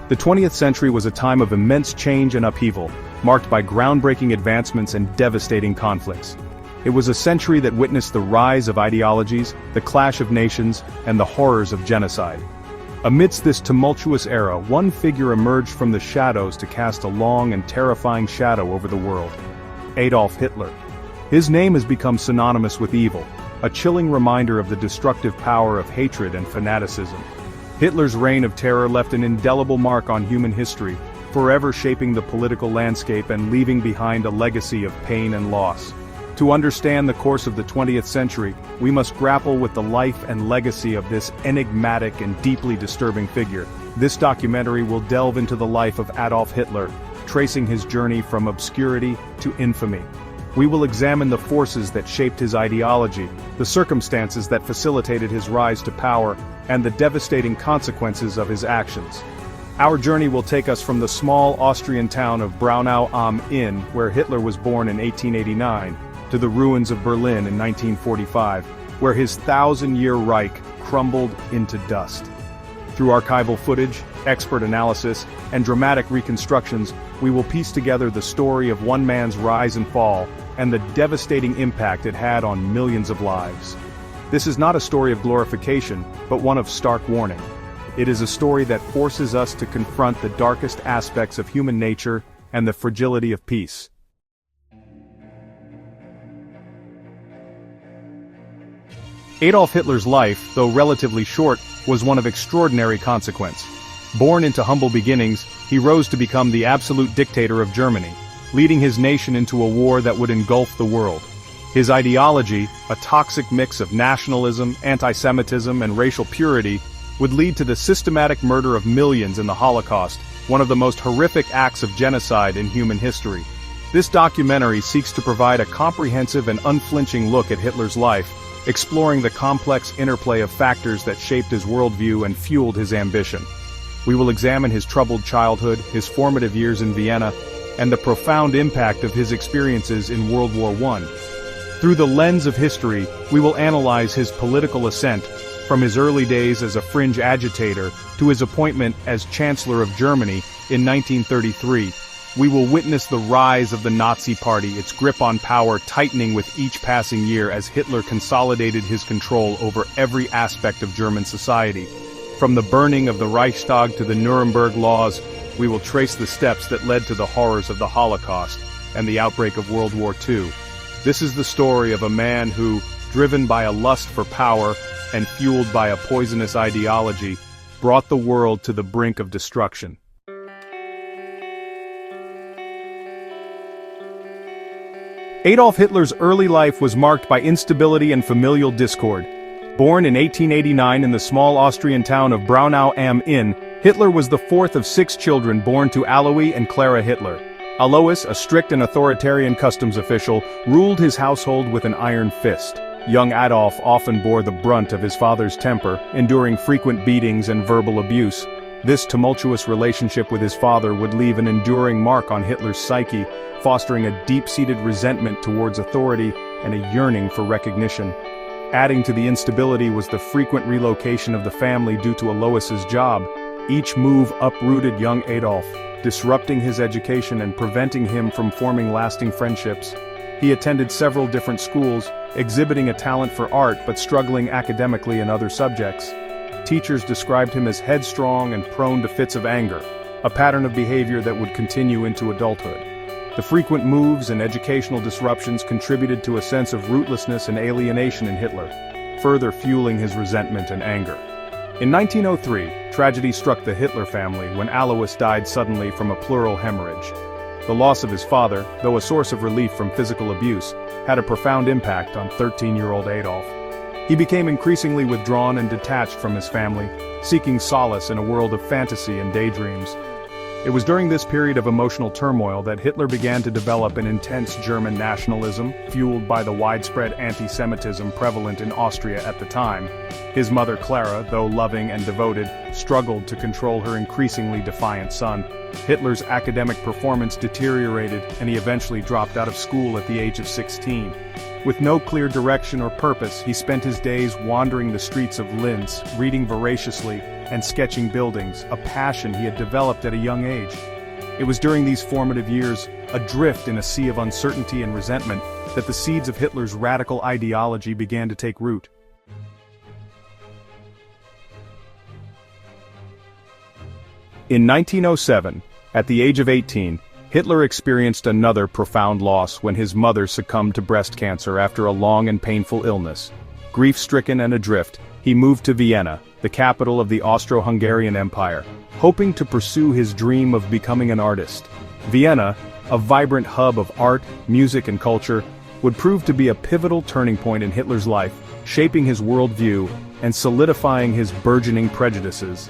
The 20th century was a time of immense change and upheaval, marked by groundbreaking advancements and devastating conflicts. It was a century that witnessed the rise of ideologies, the clash of nations, and the horrors of genocide. Amidst this tumultuous era, one figure emerged from the shadows to cast a long and terrifying shadow over the world: Adolf Hitler. His name has become synonymous with evil, a chilling reminder of the destructive power of hatred and fanaticism. Hitler's reign of terror left an indelible mark on human history, forever shaping the political landscape and leaving behind a legacy of pain and loss. To understand the course of the 20th century, we must grapple with the life and legacy of this enigmatic and deeply disturbing figure. This documentary will delve into the life of Adolf Hitler, tracing his journey from obscurity to infamy. We will examine the forces that shaped his ideology, the circumstances that facilitated his rise to power, and the devastating consequences of his actions. Our journey will take us from the small Austrian town of Braunau am Inn, where Hitler was born in 1889, to the ruins of Berlin in 1945, where his 1,000-year Reich crumbled into dust. Through archival footage, expert analysis, and dramatic reconstructions, we will piece together the story of one man's rise and fall, and the devastating impact it had on millions of lives. This is not a story of glorification, but one of stark warning. It is a story that forces us to confront the darkest aspects of human nature and the fragility of peace. Adolf Hitler's life, though relatively short, was one of extraordinary consequence. Born into humble beginnings, he rose to become the absolute dictator of Germany, leading his nation into a war that would engulf the world. His ideology, a toxic mix of nationalism, anti-Semitism, and racial purity, would lead to the systematic murder of millions in the Holocaust, one of the most horrific acts of genocide in human history. This documentary seeks to provide a comprehensive and unflinching look at Hitler's life, exploring the complex interplay of factors that shaped his worldview and fueled his ambition. We will examine his troubled childhood, his formative years in Vienna, and the profound impact of his experiences in World War I. Through the lens of history, we will analyze his political ascent, from his early days as a fringe agitator to his appointment as Chancellor of Germany in 1933. We will witness the rise of the Nazi Party, its grip on power tightening with each passing year as Hitler consolidated his control over every aspect of German society. From the burning of the Reichstag to the Nuremberg laws, we will trace the steps that led to the horrors of the Holocaust and the outbreak of World War II. This is the story of a man who, driven by a lust for power and fueled by a poisonous ideology, brought the world to the brink of destruction. Adolf Hitler's early life was marked by instability and familial discord. Born in 1889 in the small Austrian town of Braunau am Inn, Hitler was the fourth of 6 children born to Alois and Clara Hitler. Alois, a strict and authoritarian customs official, ruled his household with an iron fist. Young Adolf often bore the brunt of his father's temper, enduring frequent beatings and verbal abuse. This tumultuous relationship with his father would leave an enduring mark on Hitler's psyche, fostering a deep-seated resentment towards authority and a yearning for recognition. Adding to the instability was the frequent relocation of the family due to Alois's job. Each move uprooted young Adolf, disrupting his education and preventing him from forming lasting friendships. He attended several different schools, exhibiting a talent for art but struggling academically in other subjects. Teachers described him as headstrong and prone to fits of anger, a pattern of behavior that would continue into adulthood. The frequent moves and educational disruptions contributed to a sense of rootlessness and alienation in Hitler, further fueling his resentment and anger. In 1903, tragedy struck the Hitler family when Alois died suddenly from a pleural hemorrhage. The loss of his father, though a source of relief from physical abuse, had a profound impact on 13-year-old Adolf. He became increasingly withdrawn and detached from his family, seeking solace in a world of fantasy and daydreams. It was during this period of emotional turmoil that Hitler began to develop an intense German nationalism, fueled by the widespread anti-Semitism prevalent in Austria at the time. His mother Clara, though loving and devoted, struggled to control her increasingly defiant son. Hitler's academic performance deteriorated, and he eventually dropped out of school at the age of 16. With no clear direction or purpose, he spent his days wandering the streets of Linz, reading voraciously, and sketching buildings, a passion he had developed at a young age. It was during these formative years, adrift in a sea of uncertainty and resentment, that the seeds of Hitler's radical ideology began to take root. In 1907, at the age of 18, Hitler experienced another profound loss when his mother succumbed to breast cancer after a long and painful illness. Grief-stricken and adrift, he moved to Vienna, the capital of the Austro-Hungarian Empire, hoping to pursue his dream of becoming an artist. Vienna, a vibrant hub of art, music and culture, would prove to be a pivotal turning point in Hitler's life, shaping his worldview and solidifying his burgeoning prejudices.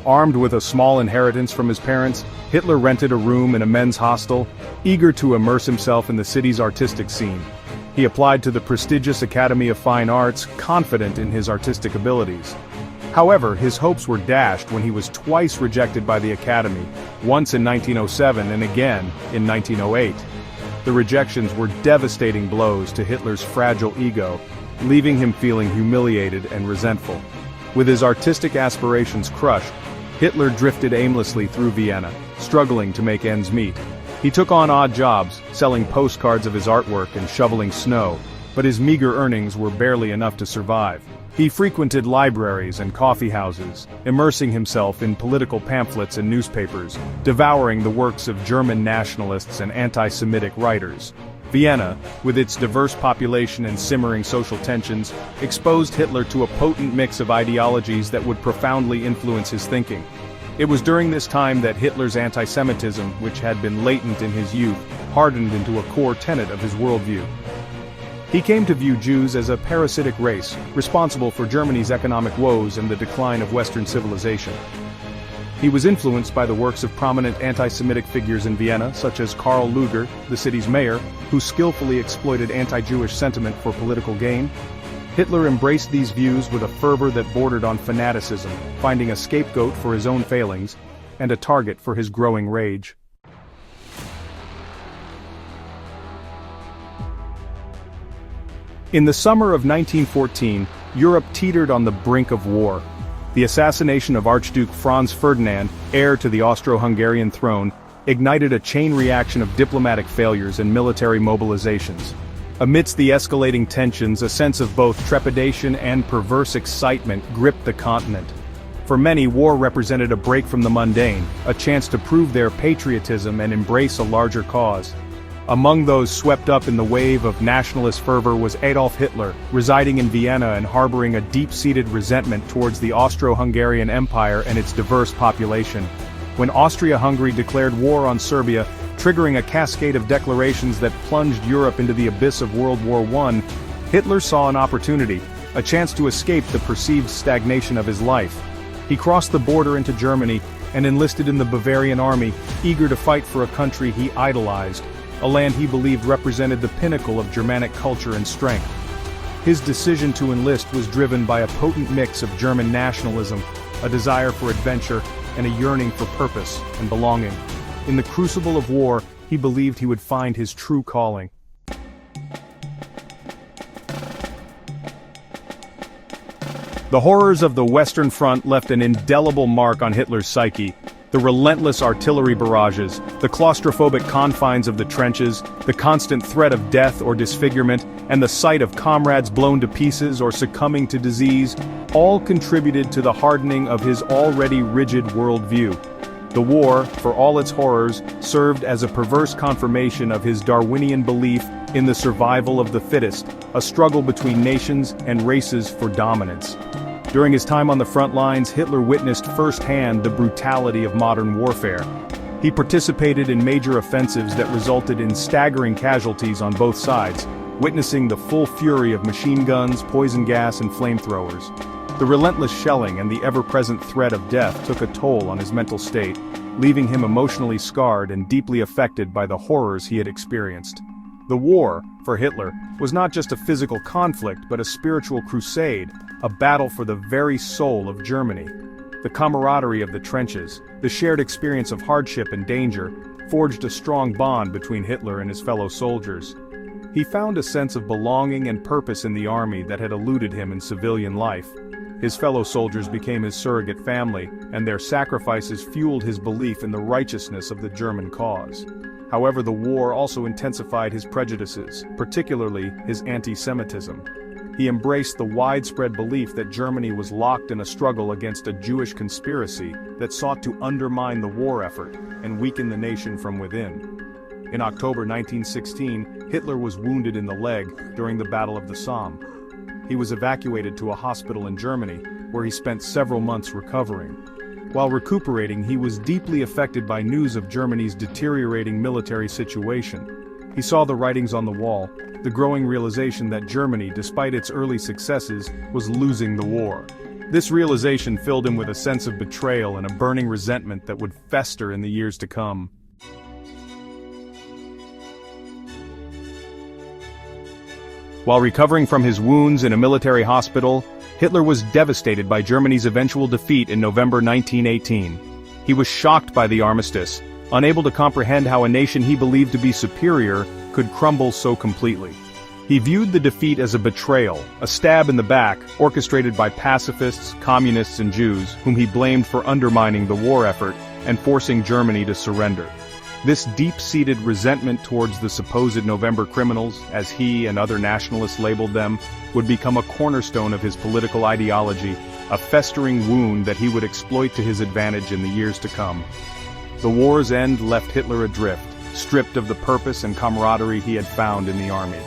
Armed with a small inheritance from his parents, Hitler rented a room in a men's hostel, eager to immerse himself in the city's artistic scene. He applied to the prestigious Academy of Fine Arts, confident in his artistic abilities. However, his hopes were dashed when he was twice rejected by the Academy, once in 1907 and again in 1908. The rejections were devastating blows to Hitler's fragile ego, leaving him feeling humiliated and resentful. With his artistic aspirations crushed, Hitler drifted aimlessly through Vienna, struggling to make ends meet. He took on odd jobs, selling postcards of his artwork and shoveling snow, but his meager earnings were barely enough to survive. He frequented libraries and coffee houses, immersing himself in political pamphlets and newspapers, devouring the works of German nationalists and anti-Semitic writers. Vienna, with its diverse population and simmering social tensions, exposed Hitler to a potent mix of ideologies that would profoundly influence his thinking. It was during this time that Hitler's anti-Semitism, which had been latent in his youth, hardened into a core tenet of his worldview. He came to view Jews as a parasitic race, responsible for Germany's economic woes and the decline of Western civilization. He was influenced by the works of prominent anti-Semitic figures in Vienna, such as Karl Lueger, the city's mayor, who skillfully exploited anti-Jewish sentiment for political gain. Hitler embraced these views with a fervor that bordered on fanaticism, finding a scapegoat for his own failings, and a target for his growing rage. In the summer of 1914, Europe teetered on the brink of war. The assassination of Archduke Franz Ferdinand, heir to the Austro-Hungarian throne, ignited a chain reaction of diplomatic failures and military mobilizations. Amidst the escalating tensions, a sense of both trepidation and perverse excitement gripped the continent. For many, war represented a break from the mundane, a chance to prove their patriotism and embrace a larger cause. Among those swept up in the wave of nationalist fervor was Adolf Hitler, residing in Vienna and harboring a deep-seated resentment towards the Austro-Hungarian Empire and its diverse population. When Austria-Hungary declared war on Serbia, triggering a cascade of declarations that plunged Europe into the abyss of World War I, Hitler saw an opportunity, a chance to escape the perceived stagnation of his life. He crossed the border into Germany and enlisted in the Bavarian army, eager to fight for a country he idolized, a land he believed represented the pinnacle of Germanic culture and strength. His decision to enlist was driven by a potent mix of German nationalism, a desire for adventure, and a yearning for purpose and belonging. In the crucible of war, he believed he would find his true calling. The horrors of the Western Front left an indelible mark on Hitler's psyche. The relentless artillery barrages, the claustrophobic confines of the trenches, the constant threat of death or disfigurement, and the sight of comrades blown to pieces or succumbing to disease, all contributed to the hardening of his already rigid worldview. The war, for all its horrors, served as a perverse confirmation of his Darwinian belief in the survival of the fittest, a struggle between nations and races for dominance. During his time on the front lines, Hitler witnessed firsthand the brutality of modern warfare. He participated in major offensives that resulted in staggering casualties on both sides, witnessing the full fury of machine guns, poison gas, and flamethrowers. The relentless shelling and the ever-present threat of death took a toll on his mental state, leaving him emotionally scarred and deeply affected by the horrors he had experienced. The war, for Hitler, was not just a physical conflict but a spiritual crusade, a battle for the very soul of Germany. The camaraderie of the trenches, the shared experience of hardship and danger, forged a strong bond between Hitler and his fellow soldiers. He found a sense of belonging and purpose in the army that had eluded him in civilian life. His fellow soldiers became his surrogate family, and their sacrifices fueled his belief in the righteousness of the German cause. However, the war also intensified his prejudices, particularly his anti-Semitism. He embraced the widespread belief that Germany was locked in a struggle against a Jewish conspiracy that sought to undermine the war effort and weaken the nation from within. In October 1916, Hitler was wounded in the leg during the Battle of the Somme. He was evacuated to a hospital in Germany, where he spent several months recovering. While recuperating, he was deeply affected by news of Germany's deteriorating military situation. He saw the writings on the wall, the growing realization that Germany, despite its early successes, was losing the war. This realization filled him with a sense of betrayal and a burning resentment that would fester in the years to come. While recovering from his wounds in a military hospital, Hitler was devastated by Germany's eventual defeat in November 1918. He was shocked by the armistice, unable to comprehend how a nation he believed to be superior could crumble so completely. He viewed the defeat as a betrayal, a stab in the back, orchestrated by pacifists, communists, and Jews, whom he blamed for undermining the war effort and forcing Germany to surrender. This deep-seated resentment towards the supposed November criminals, as he and other nationalists labeled them, would become a cornerstone of his political ideology, a festering wound that he would exploit to his advantage in the years to come. The war's end left Hitler adrift, stripped of the purpose and camaraderie he had found in the army.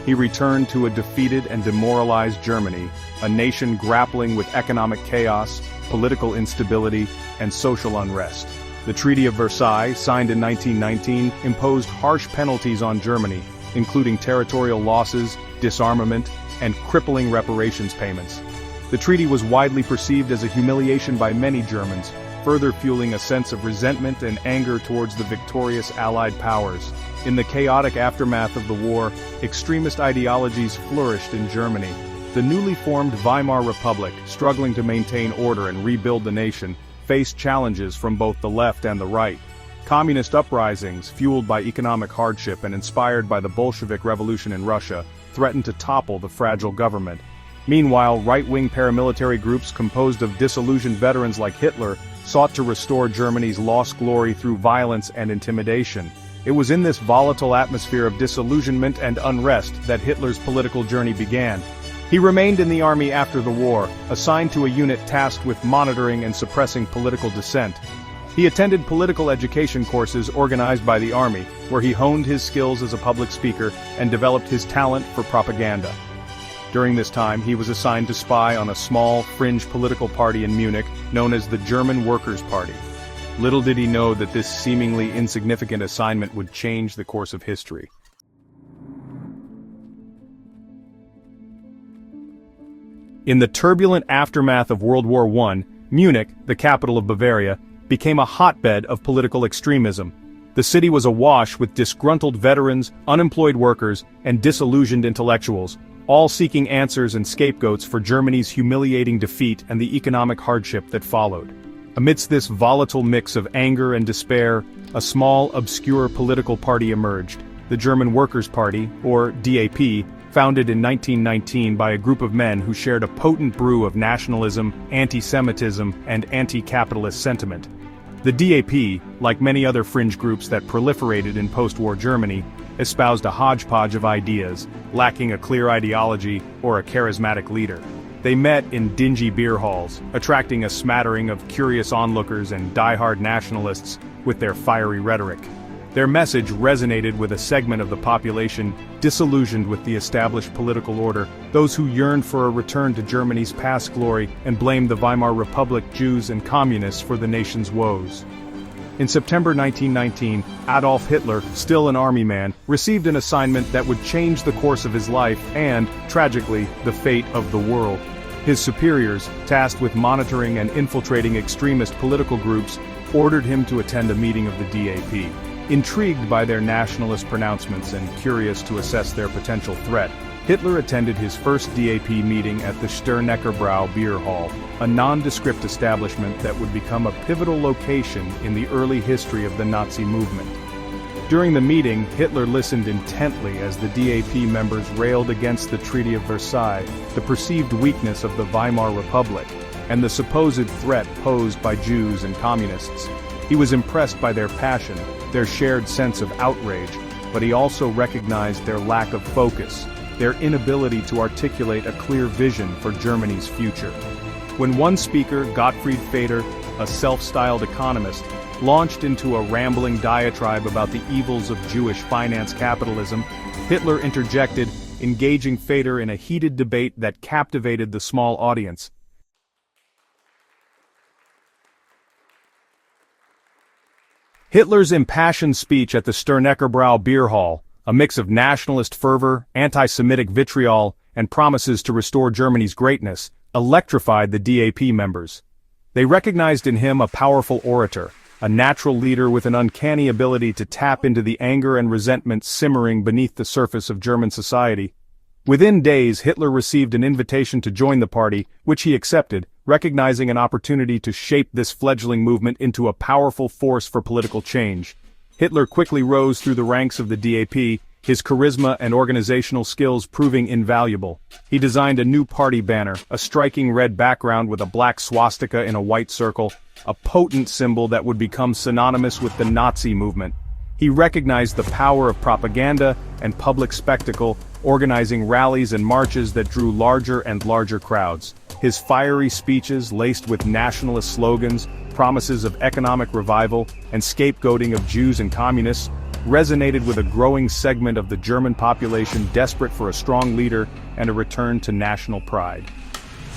He returned to a defeated and demoralized Germany, a nation grappling with economic chaos, political instability, and social unrest. The Treaty of Versailles, signed in 1919, imposed harsh penalties on Germany, including territorial losses, disarmament, and crippling reparations payments. The treaty was widely perceived as a humiliation by many Germans, further fueling a sense of resentment and anger towards the victorious Allied powers. In the chaotic aftermath of the war, extremist ideologies flourished in Germany. The newly formed Weimar Republic, struggling to maintain order and rebuild the nation, faced challenges from both the left and the right. Communist uprisings, fueled by economic hardship and inspired by the Bolshevik Revolution in Russia, threatened to topple the fragile government. Meanwhile, right-wing paramilitary groups composed of disillusioned veterans like Hitler sought to restore Germany's lost glory through violence and intimidation. It was in this volatile atmosphere of disillusionment and unrest that Hitler's political journey began. He remained in the army after the war, assigned to a unit tasked with monitoring and suppressing political dissent. He attended political education courses organized by the army, where he honed his skills as a public speaker and developed his talent for propaganda. During this time, he was assigned to spy on a small, fringe political party in Munich known as the German Workers' Party. Little did he know that this seemingly insignificant assignment would change the course of history. In the turbulent aftermath of World War I, Munich, the capital of Bavaria, became a hotbed of political extremism. The city was awash with disgruntled veterans, unemployed workers, and disillusioned intellectuals, all seeking answers and scapegoats for Germany's humiliating defeat and the economic hardship that followed. Amidst this volatile mix of anger and despair, a small, obscure political party emerged, the German Workers' Party, or DAP, founded in 1919 by a group of men who shared a potent brew of nationalism, anti-Semitism, and anti-capitalist sentiment. The DAP, like many other fringe groups that proliferated in post-war Germany, espoused a hodgepodge of ideas, lacking a clear ideology or a charismatic leader. They met in dingy beer halls, attracting a smattering of curious onlookers and die-hard nationalists with their fiery rhetoric. Their message resonated with a segment of the population disillusioned with the established political order, those who yearned for a return to Germany's past glory and blamed the Weimar Republic, Jews, and communists for the nation's woes. In September 1919, Adolf Hitler, still an army man, received an assignment that would change the course of his life and, tragically, the fate of the world. His superiors, tasked with monitoring and infiltrating extremist political groups, ordered him to attend a meeting of the DAP. Intrigued by their nationalist pronouncements and curious to assess their potential threat, Hitler attended his first DAP meeting at the Sterneckerbrau Beer Hall, a nondescript establishment that would become a pivotal location in the early history of the Nazi movement. During the meeting, Hitler listened intently as the DAP members railed against the Treaty of Versailles, the perceived weakness of the Weimar Republic, and the supposed threat posed by Jews and communists. He was impressed by their passion, their shared sense of outrage, but he also recognized their lack of focus, their inability to articulate a clear vision for Germany's future. When one speaker, Gottfried Feder, a self-styled economist, launched into a rambling diatribe about the evils of Jewish finance capitalism, Hitler interjected, engaging Feder in a heated debate that captivated the small audience. Hitler's impassioned speech at the Sterneckerbrau beer hall, a mix of nationalist fervor, anti-Semitic vitriol, and promises to restore Germany's greatness, electrified the DAP members. They recognized in him a powerful orator, a natural leader with an uncanny ability to tap into the anger and resentment simmering beneath the surface of German society. Within days, Hitler received an invitation to join the party, which he accepted, recognizing an opportunity to shape this fledgling movement into a powerful force for political change. Hitler quickly rose through the ranks of the DAP, his charisma and organizational skills proving invaluable. He designed a new party banner, a striking red background with a black swastika in a white circle, a potent symbol that would become synonymous with the Nazi movement. He recognized the power of propaganda and public spectacle, organizing rallies and marches that drew larger and larger crowds. His fiery speeches, laced with nationalist slogans, promises of economic revival, and scapegoating of Jews and communists, resonated with a growing segment of the German population desperate for a strong leader and a return to national pride.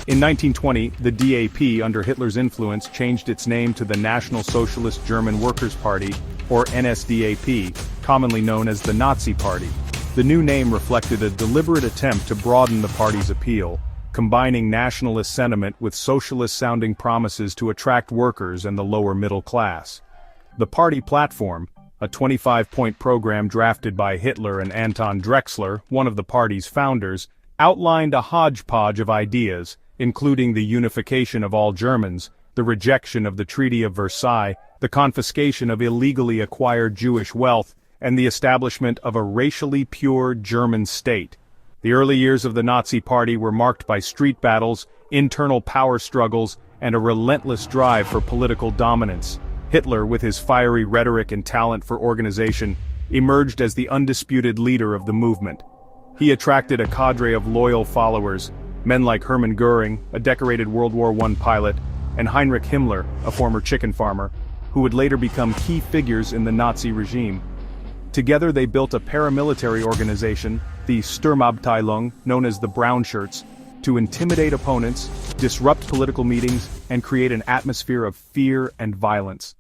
In 1920, the DAP, under Hitler's influence, changed its name to the National Socialist German Workers' Party, or NSDAP, commonly known as the Nazi Party. The new name reflected a deliberate attempt to broaden the party's appeal, combining nationalist sentiment with socialist-sounding promises to attract workers and the lower middle class. The party platform, a 25-point program drafted by Hitler and Anton Drexler, one of the party's founders, outlined a hodgepodge of ideas, including the unification of all Germans, the rejection of the Treaty of Versailles, the confiscation of illegally acquired Jewish wealth, and the establishment of a racially pure German state. The early years of the Nazi Party were marked by street battles, internal power struggles, and a relentless drive for political dominance. Hitler, with his fiery rhetoric and talent for organization, emerged as the undisputed leader of the movement. He attracted a cadre of loyal followers, men like Hermann Göring, a decorated World War I pilot, and Heinrich Himmler, a former chicken farmer, who would later become key figures in the Nazi regime. Together they built a paramilitary organization, the Sturmabteilung, known as the Brown Shirts, to intimidate opponents, disrupt political meetings, and create an atmosphere of fear and violence.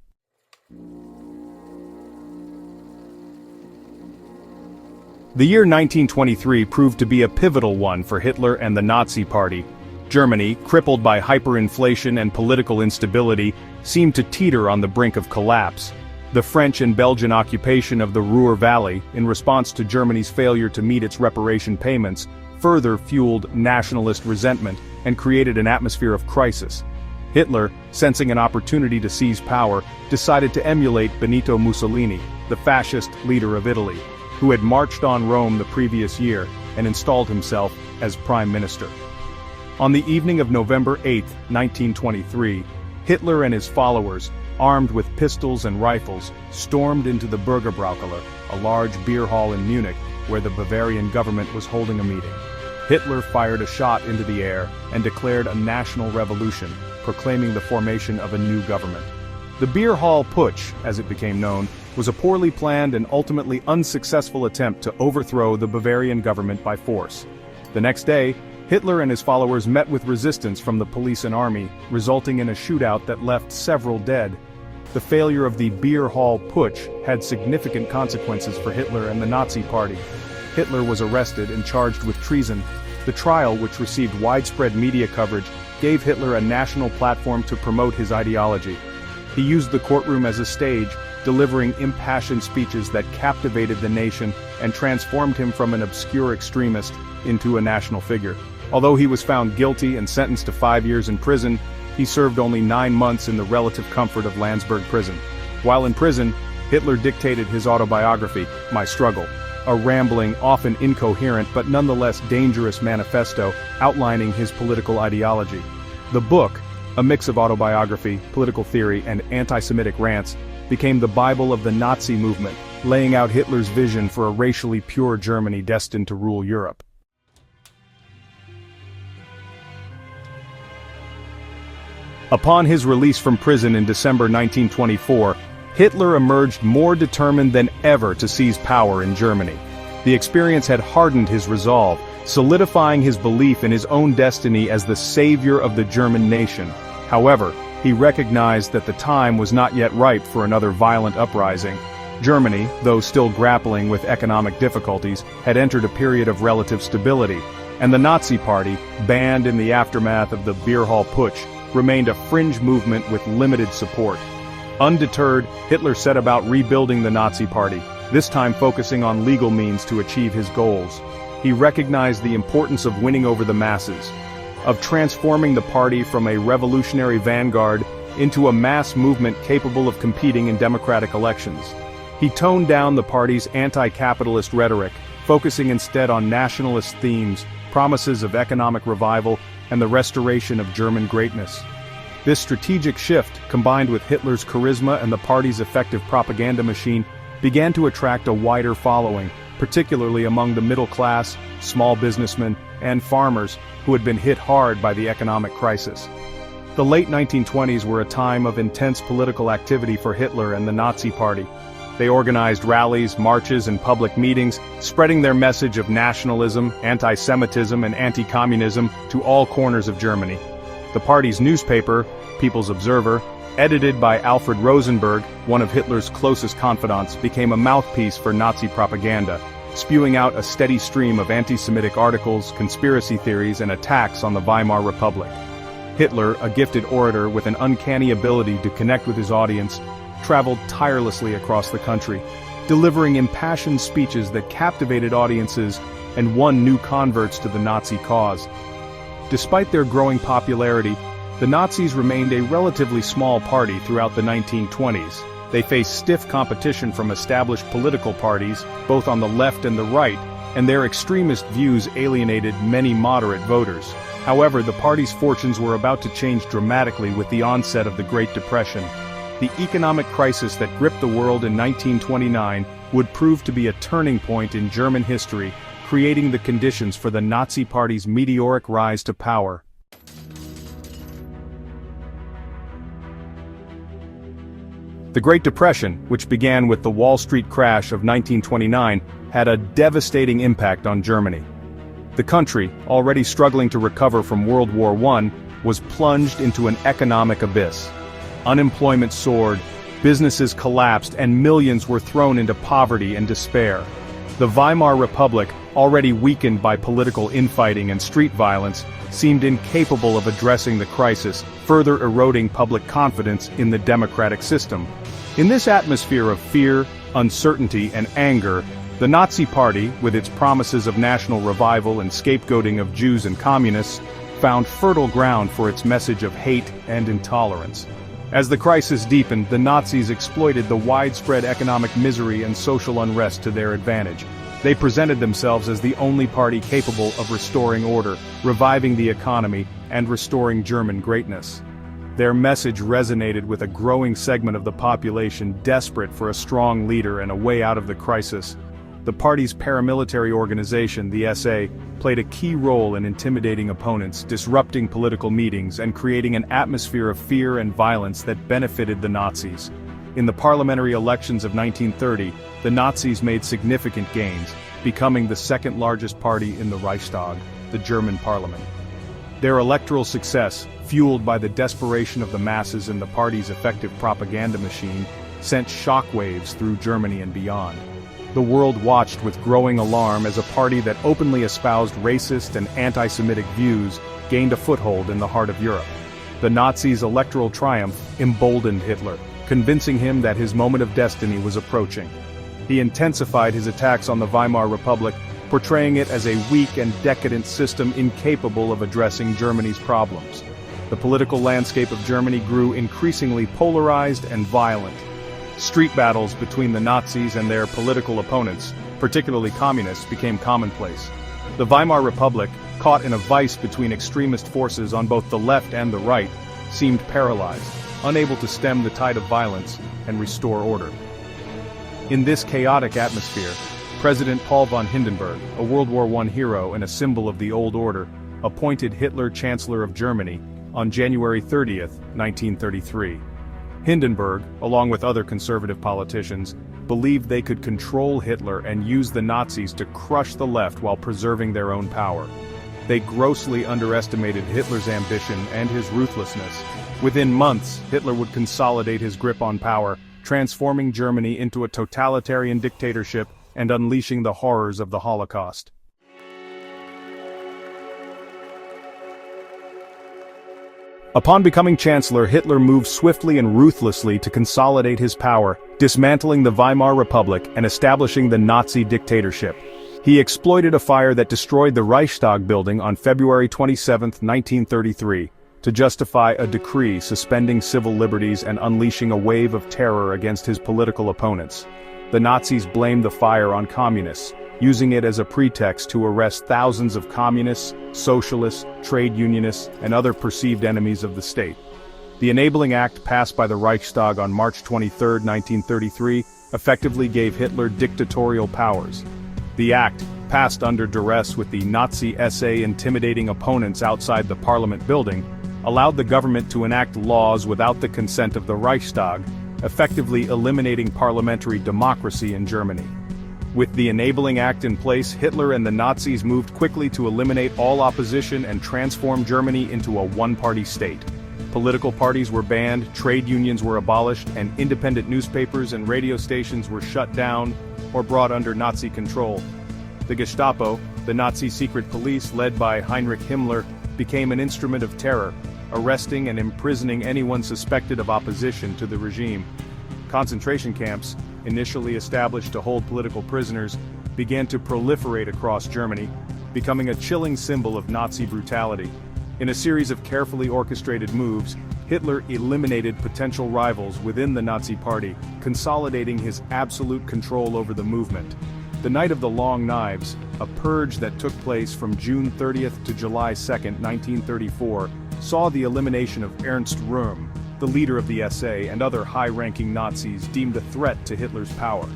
The year 1923 proved to be a pivotal one for Hitler and the Nazi Party. Germany, crippled by hyperinflation and political instability, seemed to teeter on the brink of collapse. The French and Belgian occupation of the Ruhr Valley, in response to Germany's failure to meet its reparation payments, further fueled nationalist resentment and created an atmosphere of crisis. Hitler, sensing an opportunity to seize power, decided to emulate Benito Mussolini, the fascist leader of Italy, who had marched on Rome the previous year and installed himself as prime minister. On the evening of November 8, 1923, Hitler and his followers, armed with pistols and rifles, stormed into the Bürgerbraukeller, a large beer hall in Munich, where the Bavarian government was holding a meeting. Hitler fired a shot into the air and declared a national revolution, proclaiming the formation of a new government. The beer hall putsch, as it became known, was a poorly planned and ultimately unsuccessful attempt to overthrow the Bavarian government by force. The next day, Hitler and his followers met with resistance from the police and army, resulting in a shootout that left several dead. The failure of the beer hall putsch had significant consequences for Hitler and the Nazi Party. Hitler was arrested and charged with treason. The trial, which received widespread media coverage, gave Hitler a national platform to promote his ideology. He used the courtroom as a stage, delivering impassioned speeches that captivated the nation and transformed him from an obscure extremist into a national figure. Although he was found guilty and sentenced to 5 years in prison, he served only 9 months in the relative comfort of Landsberg prison. While in prison, Hitler dictated his autobiography, My Struggle, a rambling, often incoherent but nonetheless dangerous manifesto outlining his political ideology. The book, a mix of autobiography, political theory, and anti-Semitic rants, became the Bible of the Nazi movement, laying out Hitler's vision for a racially pure Germany destined to rule Europe. Upon his release from prison in December 1924, Hitler emerged more determined than ever to seize power in Germany. The experience had hardened his resolve, solidifying his belief in his own destiny as the savior of the German nation. However, he recognized that the time was not yet ripe for another violent uprising. Germany, though still grappling with economic difficulties, had entered a period of relative stability, and the Nazi Party, banned in the aftermath of the Beer Hall Putsch, remained a fringe movement with limited support. Undeterred, Hitler set about rebuilding the Nazi Party, this time focusing on legal means to achieve his goals. He recognized the importance of winning over the masses, of transforming the party from a revolutionary vanguard into a mass movement capable of competing in democratic elections. He toned down the party's anti-capitalist rhetoric, focusing instead on nationalist themes, promises of economic revival, and the restoration of German greatness. This strategic shift, combined with Hitler's charisma and the party's effective propaganda machine, began to attract a wider following, particularly among the middle class, small businessmen, and farmers who had been hit hard by the economic crisis. The late 1920s were a time of intense political activity for Hitler and the Nazi Party. They organized rallies, marches, and public meetings, spreading their message of nationalism, anti-Semitism, and anti-communism to all corners of Germany. The party's newspaper, People's Observer, edited by Alfred Rosenberg, one of Hitler's closest confidants, became a mouthpiece for Nazi propaganda, spewing out a steady stream of anti-Semitic articles, conspiracy theories, and attacks on the Weimar Republic. Hitler, a gifted orator with an uncanny ability to connect with his audience, traveled tirelessly across the country, delivering impassioned speeches that captivated audiences and won new converts to the Nazi cause. Despite their growing popularity, the Nazis remained a relatively small party throughout the 1920s. They faced stiff competition from established political parties, both on the left and the right, and their extremist views alienated many moderate voters. However, the party's fortunes were about to change dramatically with the onset of the Great Depression. The economic crisis that gripped the world in 1929 would prove to be a turning point in German history, creating the conditions for the Nazi Party's meteoric rise to power. The Great Depression, which began with the Wall Street crash of 1929, had a devastating impact on Germany. The country, already struggling to recover from World War I, was plunged into an economic abyss. Unemployment soared, businesses collapsed, and millions were thrown into poverty and despair. The Weimar Republic, already weakened by political infighting and street violence, seemed incapable of addressing the crisis, further eroding public confidence in the democratic system. In this atmosphere of fear, uncertainty, and anger, the Nazi Party, with its promises of national revival and scapegoating of Jews and communists, found fertile ground for its message of hate and intolerance. As the crisis deepened, the Nazis exploited the widespread economic misery and social unrest to their advantage. They presented themselves as the only party capable of restoring order, reviving the economy, and restoring German greatness. Their message resonated with a growing segment of the population desperate for a strong leader and a way out of the crisis. The party's paramilitary organization, the SA, played a key role in intimidating opponents, disrupting political meetings, and creating an atmosphere of fear and violence that benefited the Nazis. In the parliamentary elections of 1930, the Nazis made significant gains, becoming the second largest party in the Reichstag, the German parliament. Their electoral success, fueled by the desperation of the masses and the party's effective propaganda machine, sent shockwaves through Germany and beyond. The world watched with growing alarm as a party that openly espoused racist and anti-Semitic views gained a foothold in the heart of Europe. The Nazis' electoral triumph emboldened Hitler, convincing him that his moment of destiny was approaching. He intensified his attacks on the Weimar Republic, portraying it as a weak and decadent system incapable of addressing Germany's problems. The political landscape of Germany grew increasingly polarized and violent. Street battles between the Nazis and their political opponents, particularly communists, became commonplace. The Weimar Republic, caught in a vice between extremist forces on both the left and the right, seemed paralyzed, unable to stem the tide of violence and restore order. In this chaotic atmosphere, President Paul von Hindenburg, a World War I hero and a symbol of the old order, appointed Hitler Chancellor of Germany on January 30, 1933. Hindenburg, along with other conservative politicians, believed they could control Hitler and use the Nazis to crush the left while preserving their own power. They grossly underestimated Hitler's ambition and his ruthlessness. Within months, Hitler would consolidate his grip on power, transforming Germany into a totalitarian dictatorship and unleashing the horrors of the Holocaust. Upon becoming Chancellor, Hitler moved swiftly and ruthlessly to consolidate his power, dismantling the Weimar Republic and establishing the Nazi dictatorship. He exploited a fire that destroyed the Reichstag building on February 27, 1933, to justify a decree suspending civil liberties and unleashing a wave of terror against his political opponents. The Nazis blamed the fire on communists, using it as a pretext to arrest thousands of communists, socialists, trade unionists, and other perceived enemies of the state. The Enabling Act passed by the Reichstag on March 23, 1933, effectively gave Hitler dictatorial powers. The act, passed under duress with the Nazi SA intimidating opponents outside the parliament building, allowed the government to enact laws without the consent of the Reichstag, effectively eliminating parliamentary democracy in Germany. With the Enabling Act in place, Hitler and the Nazis moved quickly to eliminate all opposition and transform Germany into a one-party state. Political parties were banned, trade unions were abolished, and independent newspapers and radio stations were shut down or brought under Nazi control. The Gestapo, the Nazi secret police led by Heinrich Himmler, became an instrument of terror, arresting and imprisoning anyone suspected of opposition to the regime. Concentration camps, initially established to hold political prisoners, began to proliferate across Germany, becoming a chilling symbol of Nazi brutality. In a series of carefully orchestrated moves, Hitler eliminated potential rivals within the Nazi Party, consolidating his absolute control over the movement. The Night of the Long Knives, a purge that took place from June 30th to July 2nd, 1934, saw the elimination of Ernst Röhm, the leader of the SA, and other high-ranking Nazis deemed a threat to Hitler's power.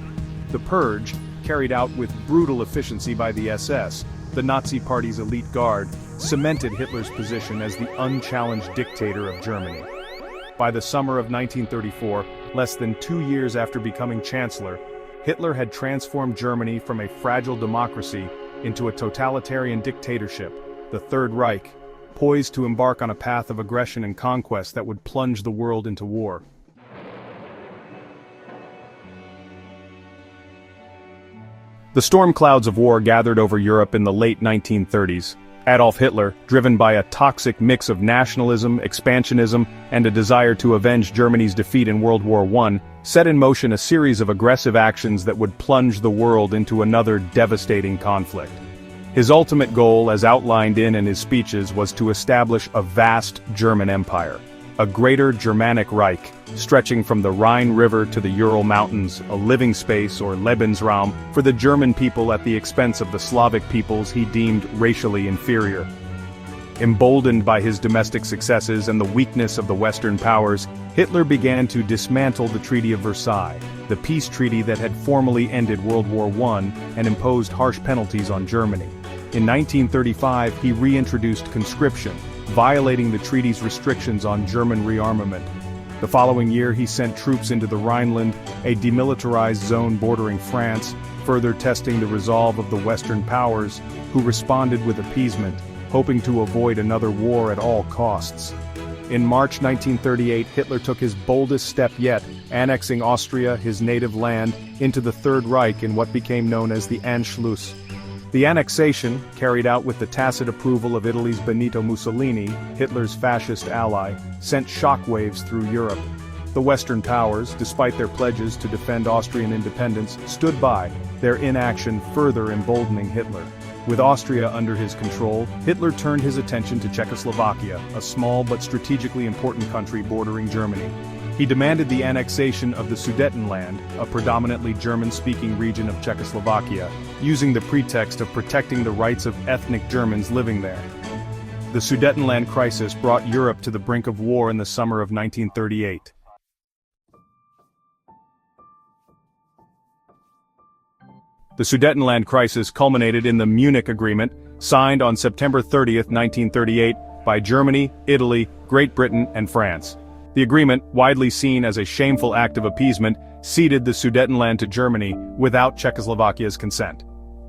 The purge, carried out with brutal efficiency by the SS, the Nazi Party's elite guard, cemented Hitler's position as the unchallenged dictator of Germany. By the summer of 1934, less than 2 years after becoming Chancellor, Hitler had transformed Germany from a fragile democracy into a totalitarian dictatorship, the Third Reich, poised to embark on a path of aggression and conquest that would plunge the world into war. The storm clouds of war gathered over Europe in the late 1930s. Adolf Hitler, driven by a toxic mix of nationalism, expansionism, and a desire to avenge Germany's defeat in World War I, set in motion a series of aggressive actions that would plunge the world into another devastating conflict. His ultimate goal, as outlined in his speeches, was to establish a vast German empire, a greater Germanic Reich, stretching from the Rhine River to the Ural Mountains, a living space or Lebensraum for the German people at the expense of the Slavic peoples he deemed racially inferior. Emboldened by his domestic successes and the weakness of the Western powers, Hitler began to dismantle the Treaty of Versailles, the peace treaty that had formally ended World War I and imposed harsh penalties on Germany. In 1935, he reintroduced conscription, violating the treaty's restrictions on German rearmament. The following year he sent troops into the Rhineland, a demilitarized zone bordering France, further testing the resolve of the Western powers, who responded with appeasement, hoping to avoid another war at all costs. In March 1938, Hitler took his boldest step yet, annexing Austria, his native land, into the Third Reich in what became known as the Anschluss. The annexation, carried out with the tacit approval of Italy's Benito Mussolini, Hitler's fascist ally, sent shockwaves through Europe. The Western powers, despite their pledges to defend Austrian independence, stood by, their inaction further emboldening Hitler. With Austria under his control, Hitler turned his attention to Czechoslovakia, a small but strategically important country bordering Germany. He demanded the annexation of the Sudetenland, a predominantly German-speaking region of Czechoslovakia, using the pretext of protecting the rights of ethnic Germans living there. The Sudetenland crisis brought Europe to the brink of war in the summer of 1938. The Sudetenland crisis culminated in the Munich Agreement, signed on September 30, 1938, by Germany, Italy, Great Britain, and France. The agreement, widely seen as a shameful act of appeasement, ceded the Sudetenland to Germany without Czechoslovakia's consent.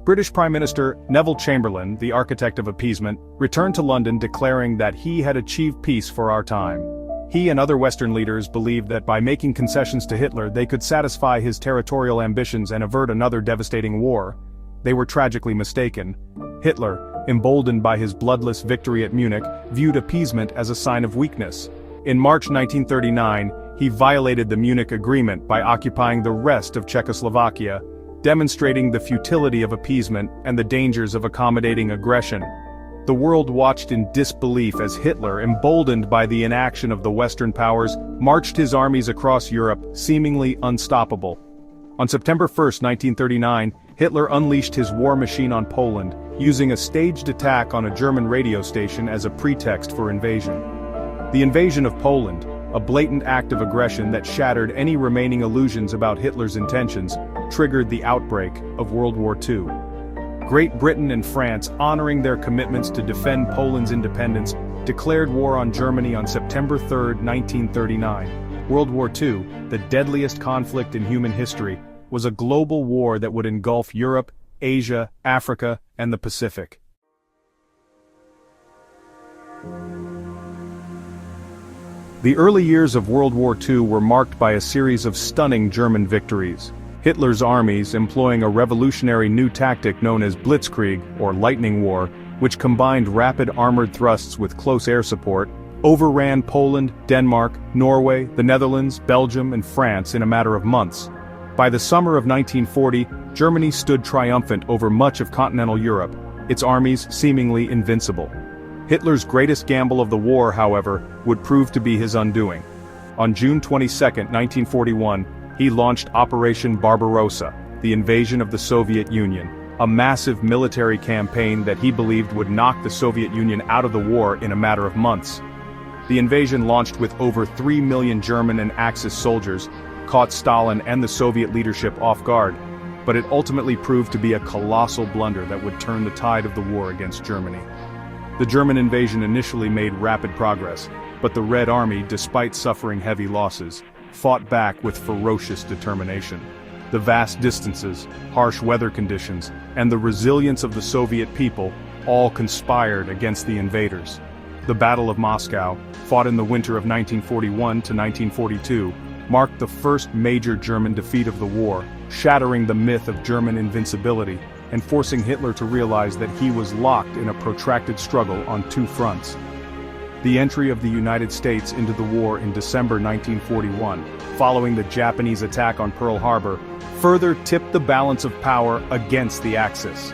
British Prime Minister Neville Chamberlain, the architect of appeasement, returned to London declaring that he had achieved peace for our time. He and other Western leaders believed that by making concessions to Hitler they could satisfy his territorial ambitions and avert another devastating war. They were tragically mistaken. Hitler, emboldened by his bloodless victory at Munich, viewed appeasement as a sign of weakness. In March 1939, he violated the Munich Agreement by occupying the rest of Czechoslovakia, demonstrating the futility of appeasement and the dangers of accommodating aggression. The world watched in disbelief as Hitler, emboldened by the inaction of the Western powers, marched his armies across Europe, seemingly unstoppable. On September 1, 1939, Hitler unleashed his war machine on Poland, using a staged attack on a German radio station as a pretext for invasion. The invasion of Poland, a blatant act of aggression that shattered any remaining illusions about Hitler's intentions, triggered the outbreak of World War II. Great Britain and France, honoring their commitments to defend Poland's independence, declared war on Germany on September 3, 1939. World War II, the deadliest conflict in human history, was a global war that would engulf Europe, Asia, Africa, and the Pacific. The early years of World War II were marked by a series of stunning German victories. Hitler's armies, employing a revolutionary new tactic known as blitzkrieg, or lightning war, which combined rapid armored thrusts with close air support, overran Poland, Denmark, Norway, the Netherlands, Belgium, and France in a matter of months. By the summer of 1940, Germany stood triumphant over much of continental Europe, its armies seemingly invincible. Hitler's greatest gamble of the war, however, would prove to be his undoing. On June 22, 1941, he launched Operation Barbarossa, the invasion of the Soviet Union, a massive military campaign that he believed would knock the Soviet Union out of the war in a matter of months. The invasion, launched with over 3 million German and Axis soldiers, caught Stalin and the Soviet leadership off guard, but it ultimately proved to be a colossal blunder that would turn the tide of the war against Germany. The German invasion initially made rapid progress, but the Red Army, despite suffering heavy losses, fought back with ferocious determination. The vast distances, harsh weather conditions, and the resilience of the Soviet people all conspired against the invaders. The Battle of Moscow, fought in the winter of 1941 to 1942, marked the first major German defeat of the war, shattering the myth of German invincibility and forcing Hitler to realize that he was locked in a protracted struggle on two fronts. The entry of the United States into the war in December 1941, following the Japanese attack on Pearl Harbor, further tipped the balance of power against the Axis.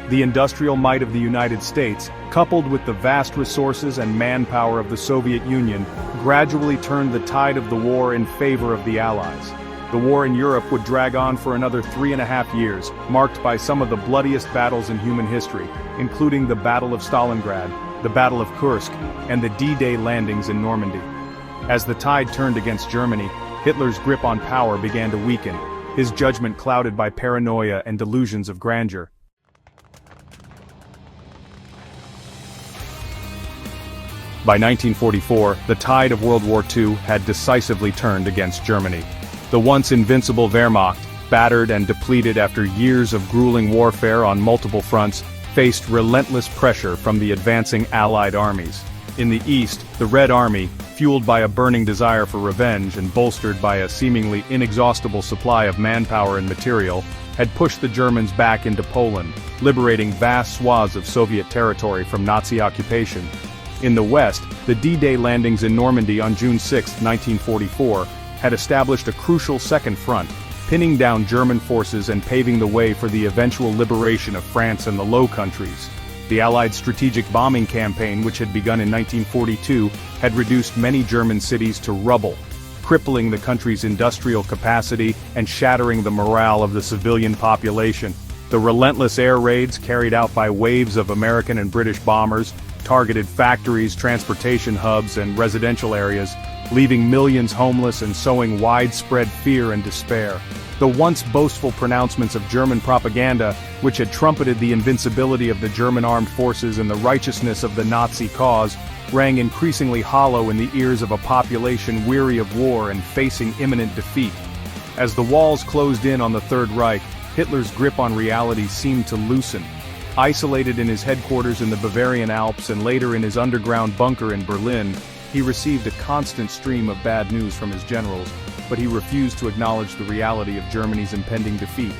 The industrial might of the United States, coupled with the vast resources and manpower of the Soviet Union, gradually turned the tide of the war in favor of the Allies. The war in Europe would drag on for another 3.5 years, marked by some of the bloodiest battles in human history, including the Battle of Stalingrad, the Battle of Kursk, and the D-Day landings in Normandy. As the tide turned against Germany, Hitler's grip on power began to weaken, his judgment clouded by paranoia and delusions of grandeur. By 1944, the tide of World War II had decisively turned against Germany. The once invincible Wehrmacht, battered and depleted after years of grueling warfare on multiple fronts, faced relentless pressure from the advancing Allied armies. In the east, the Red Army, fueled by a burning desire for revenge and bolstered by a seemingly inexhaustible supply of manpower and material, had pushed the Germans back into Poland, liberating vast swaths of Soviet territory from Nazi occupation. In the west, the D-Day landings in Normandy on June 6, 1944, had established a crucial second front, pinning down German forces and paving the way for the eventual liberation of France and the Low Countries. The Allied strategic bombing campaign, which had begun in 1942, had reduced many German cities to rubble, crippling the country's industrial capacity and shattering the morale of the civilian population. The relentless air raids carried out by waves of American and British bombers targeted factories, transportation hubs, and residential areas, leaving millions homeless and sowing widespread fear and despair. The once boastful pronouncements of German propaganda, which had trumpeted the invincibility of the German armed forces and the righteousness of the Nazi cause, rang increasingly hollow in the ears of a population weary of war and facing imminent defeat. As the walls closed in on the Third Reich, Hitler's grip on reality seemed to loosen. Isolated in his headquarters in the Bavarian Alps and later in his underground bunker in Berlin, he received a constant stream of bad news from his generals, but he refused to acknowledge the reality of Germany's impending defeat.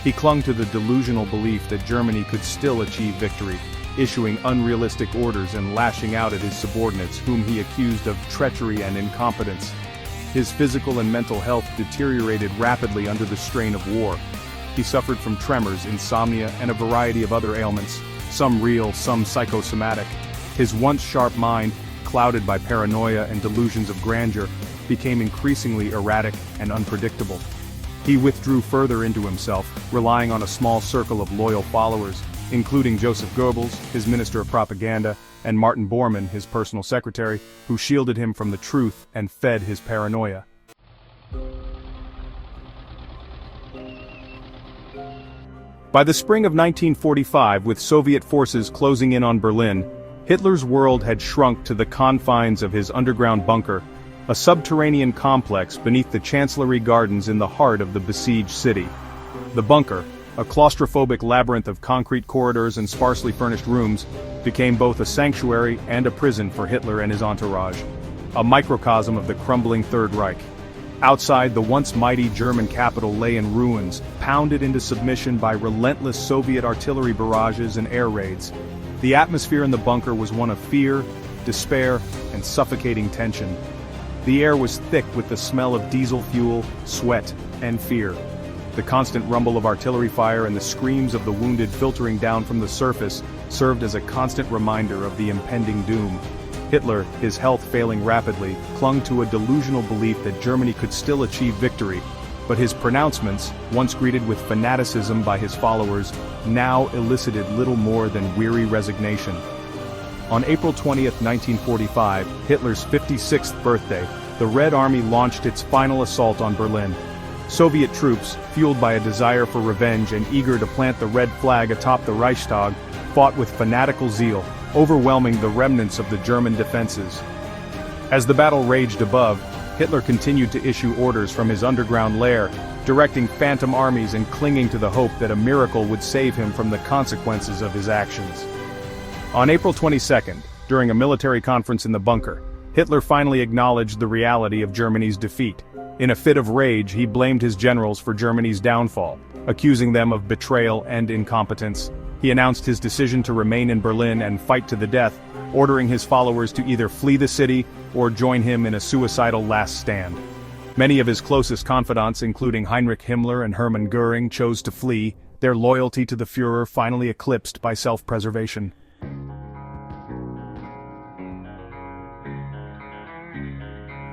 He clung to the delusional belief that Germany could still achieve victory, issuing unrealistic orders and lashing out at his subordinates, whom he accused of treachery and incompetence. His physical and mental health deteriorated rapidly under the strain of war. He suffered from tremors, insomnia, and a variety of other ailments, some real, some psychosomatic. His once sharp mind, clouded by paranoia and delusions of grandeur, became increasingly erratic and unpredictable. He withdrew further into himself, relying on a small circle of loyal followers, including Joseph Goebbels, his Minister of Propaganda, and Martin Bormann, his personal secretary, who shielded him from the truth and fed his paranoia. By the spring of 1945, with Soviet forces closing in on Berlin, Hitler's world had shrunk to the confines of his underground bunker, a subterranean complex beneath the Chancellery Gardens in the heart of the besieged city. The bunker, a claustrophobic labyrinth of concrete corridors and sparsely furnished rooms, became both a sanctuary and a prison for Hitler and his entourage, a microcosm of the crumbling Third Reich. Outside, the once mighty German capital lay in ruins, pounded into submission by relentless Soviet artillery barrages and air raids. The atmosphere in the bunker was one of fear, despair, and suffocating tension. The air was thick with the smell of diesel fuel, sweat, and fear. The constant rumble of artillery fire and the screams of the wounded filtering down from the surface served as a constant reminder of the impending doom. Hitler, his health failing rapidly, clung to a delusional belief that Germany could still achieve victory, but his pronouncements, once greeted with fanaticism by his followers, now elicited little more than weary resignation. On April 20, 1945, Hitler's 56th birthday, the Red Army launched its final assault on Berlin. Soviet troops, fueled by a desire for revenge and eager to plant the red flag atop the Reichstag, fought with fanatical zeal, overwhelming the remnants of the German defenses. As the battle raged above, Hitler continued to issue orders from his underground lair, directing phantom armies and clinging to the hope that a miracle would save him from the consequences of his actions. On April 22, during a military conference in the bunker, Hitler finally acknowledged the reality of Germany's defeat. In a fit of rage, he blamed his generals for Germany's downfall, accusing them of betrayal and incompetence. He announced his decision to remain in Berlin and fight to the death, ordering his followers to either flee the city or join him in a suicidal last stand. Many of his closest confidants, including Heinrich Himmler and Hermann Göring, chose to flee, their loyalty to the Führer finally eclipsed by self-preservation.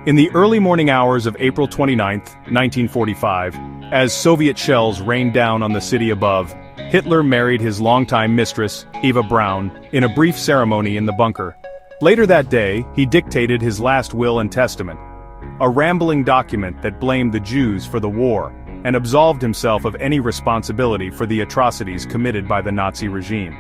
In the early morning hours of April 29, 1945, as Soviet shells rained down on the city above, Hitler married his longtime mistress, Eva Braun, in a brief ceremony in the bunker. Later that day, he dictated his last will and testament, a rambling document that blamed the Jews for the war, and absolved himself of any responsibility for the atrocities committed by the Nazi regime.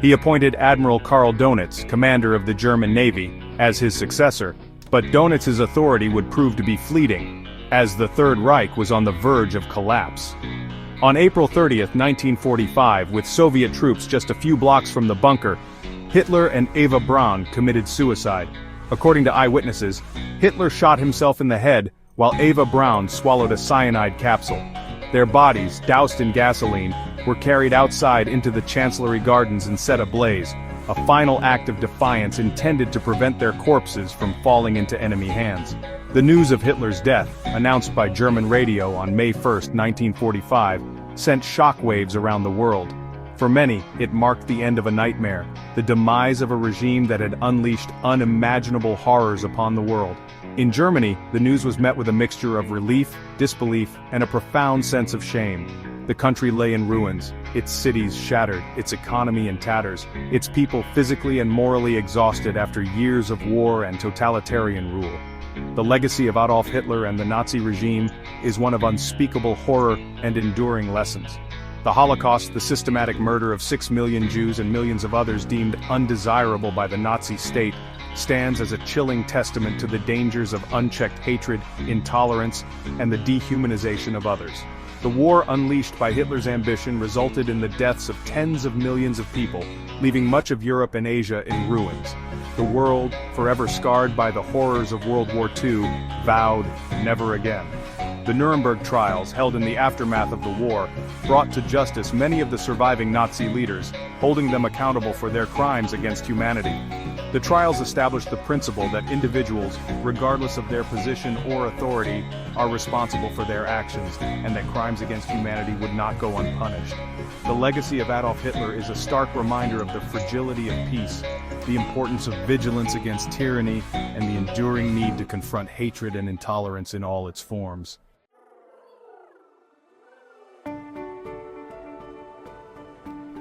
He appointed Admiral Karl Dönitz, commander of the German Navy, as his successor, but Dönitz's authority would prove to be fleeting, as the Third Reich was on the verge of collapse. On April 30, 1945, with Soviet troops just a few blocks from the bunker, Hitler and Eva Braun committed suicide. According to eyewitnesses, Hitler shot himself in the head, while Eva Braun swallowed a cyanide capsule. Their bodies, doused in gasoline, were carried outside into the Chancellery Gardens and set ablaze, a final act of defiance intended to prevent their corpses from falling into enemy hands. The news of Hitler's death, announced by German radio on May 1, 1945, sent shockwaves around the world. For many, it marked the end of a nightmare, the demise of a regime that had unleashed unimaginable horrors upon the world. In Germany, the news was met with a mixture of relief, disbelief, and a profound sense of shame. The country lay in ruins, its cities shattered, its economy in tatters, its people physically and morally exhausted after years of war and totalitarian rule. The legacy of Adolf Hitler and the Nazi regime is one of unspeakable horror and enduring lessons. The Holocaust, the systematic murder of 6 million Jews and millions of others deemed undesirable by the Nazi state, stands as a chilling testament to the dangers of unchecked hatred, intolerance, and the dehumanization of others. The war unleashed by Hitler's ambition resulted in the deaths of tens of millions of people, leaving much of Europe and Asia in ruins. The world, forever scarred by the horrors of World War II, vowed never again. The Nuremberg trials, held in the aftermath of the war, brought to justice many of the surviving Nazi leaders, holding them accountable for their crimes against humanity. The trials established the principle that individuals, regardless of their position or authority, are responsible for their actions, and that crimes against humanity would not go unpunished. The legacy of Adolf Hitler is a stark reminder of the fragility of peace, the importance of vigilance against tyranny, and the enduring need to confront hatred and intolerance in all its forms.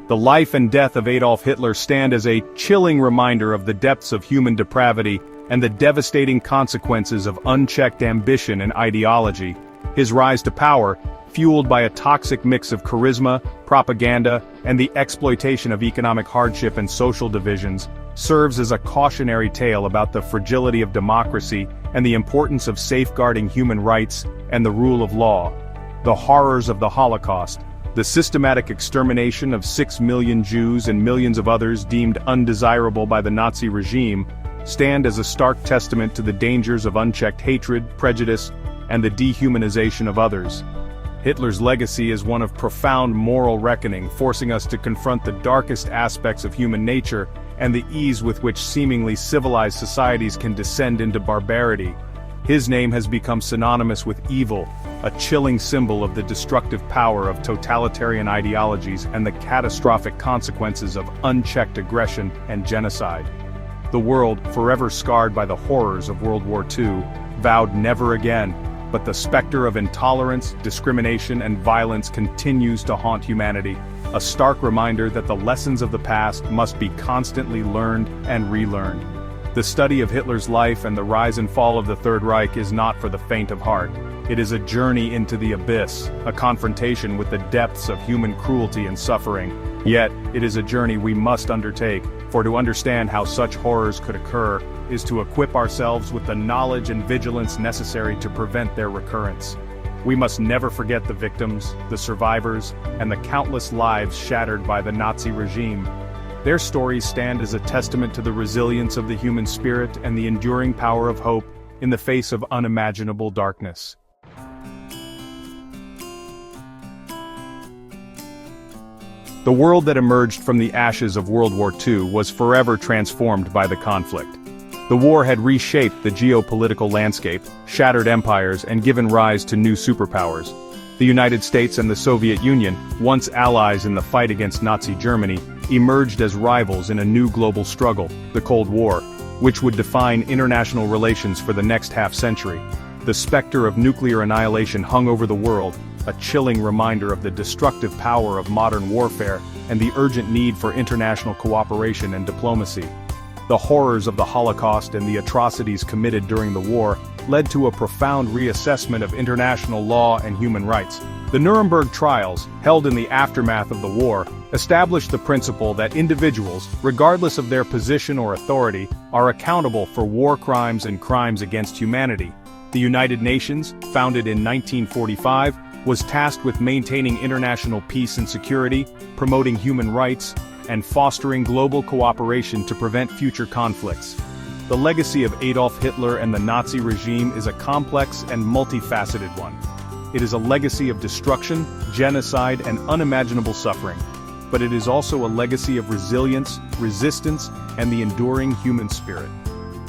The life and death of Adolf Hitler stand as a chilling reminder of the depths of human depravity and the devastating consequences of unchecked ambition and ideology. His rise to power, fueled by a toxic mix of charisma, propaganda, and the exploitation of economic hardship and social divisions, serves as a cautionary tale about the fragility of democracy and the importance of safeguarding human rights and the rule of law. The horrors of the Holocaust, the systematic extermination of 6 million Jews and millions of others deemed undesirable by the Nazi regime, stand as a stark testament to the dangers of unchecked hatred, prejudice, and the dehumanization of others. Hitler's legacy is one of profound moral reckoning, forcing us to confront the darkest aspects of human nature and the ease with which seemingly civilized societies can descend into barbarity. His name has become synonymous with evil, a chilling symbol of the destructive power of totalitarian ideologies and the catastrophic consequences of unchecked aggression and genocide. The world, forever scarred by the horrors of World War II, vowed never again, but the specter of intolerance, discrimination, and violence continues to haunt humanity, a stark reminder that the lessons of the past must be constantly learned and relearned. The study of Hitler's life and the rise and fall of the Third Reich is not for the faint of heart. It is a journey into the abyss, a confrontation with the depths of human cruelty and suffering. Yet, it is a journey we must undertake, for to understand how such horrors could occur is to equip ourselves with the knowledge and vigilance necessary to prevent their recurrence. We must never forget the victims, the survivors, and the countless lives shattered by the Nazi regime. Their stories stand as a testament to the resilience of the human spirit and the enduring power of hope in the face of unimaginable darkness. The world that emerged from the ashes of World War II was forever transformed by the conflict. The war had reshaped the geopolitical landscape, shattered empires, and given rise to new superpowers. The United States and the Soviet Union, once allies in the fight against Nazi Germany, emerged as rivals in a new global struggle, the Cold War, which would define international relations for the next half-century. The specter of nuclear annihilation hung over the world, a chilling reminder of the destructive power of modern warfare and the urgent need for international cooperation and diplomacy. The horrors of the Holocaust and the atrocities committed during the war led to a profound reassessment of international law and human rights. The Nuremberg trials, held in the aftermath of the war, established the principle that individuals, regardless of their position or authority, are accountable for war crimes and crimes against humanity. The United Nations, founded in 1945, was tasked with maintaining international peace and security, promoting human rights, and fostering global cooperation to prevent future conflicts. The legacy of Adolf Hitler and the Nazi regime is a complex and multifaceted one. It is a legacy of destruction, genocide, and unimaginable suffering. But it is also a legacy of resilience, resistance, and the enduring human spirit.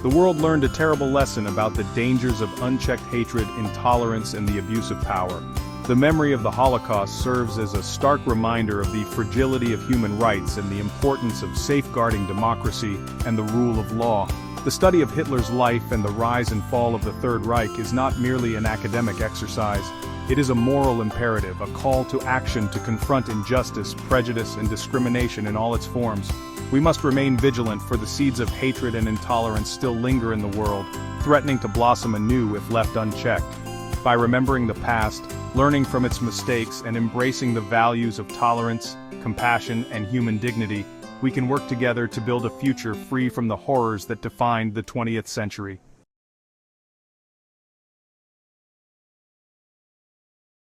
The world learned a terrible lesson about the dangers of unchecked hatred, intolerance, and the abuse of power. The memory of the Holocaust serves as a stark reminder of the fragility of human rights and the importance of safeguarding democracy and the rule of law. The study of Hitler's life and the rise and fall of the Third Reich is not merely an academic exercise. It is a moral imperative, a call to action to confront injustice, prejudice, and discrimination in all its forms. We must remain vigilant, for the seeds of hatred and intolerance still linger in the world, threatening to blossom anew if left unchecked. By remembering the past, learning from its mistakes, and embracing the values of tolerance, compassion, and human dignity, we can work together to build a future free from the horrors that defined the 20th century.